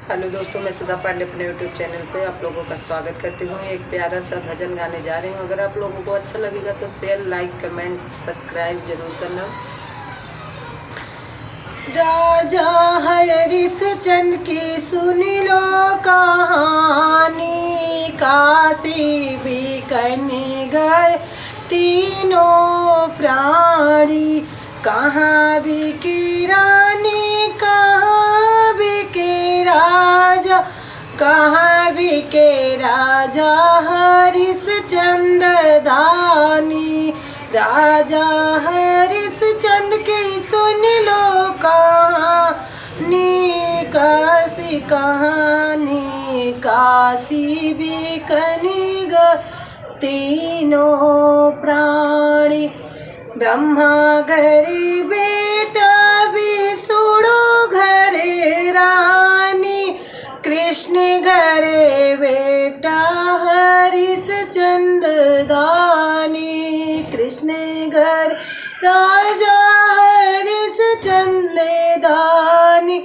Hello दोस्तों, मैं सुधा पांडे अपने यूट्यूब चैनल पे आप लोगों का स्वागत करती हूँ। एक प्यारा सा भजन गाने जा रही हूँ। अगर आप लोगों को अच्छा लगेगा तो शेयर, लाइक, कमेंट, सब्सक्राइब जरूर करना। राजा हरिश्चंद्र की सुन लो कहानी, काशी बिकने गए तीनों प्राणी। कहाँ बिकी रानी, कहाँ बिके राजा, कहाँ बिके राजा हरिश्चंद्र दानी। राजा हरिश्चंद्र की सुन लो कहानी, काशी कहानी, काशी बिकने गए तीनों प्राणी। ब्रह्मा घरे बेटा, विष्णु घरे रानी, कृष्ण घरे बेटा हरिश्चंद्र दानी। कृष्ण घर राजा हरिश्चंद्र दानी।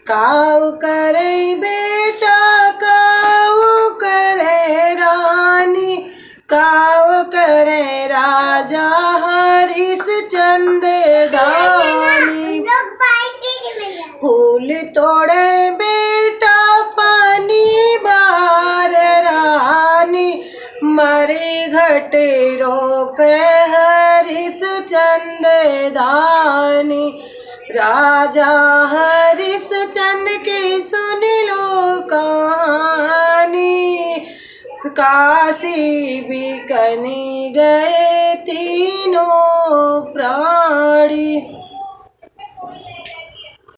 काऊ करे बेटा, काऊ करे रानी, काऊ करे राजा हरिश्चंद्र दानी। फूल तोड़े बेटा, पानी बार रानी, मरे घटे रोक हरिश्चंद्र दानी। राजा हरिश्चंद्र की सुन लो कहानी, काशी बिकने गए तीनों प्राणी।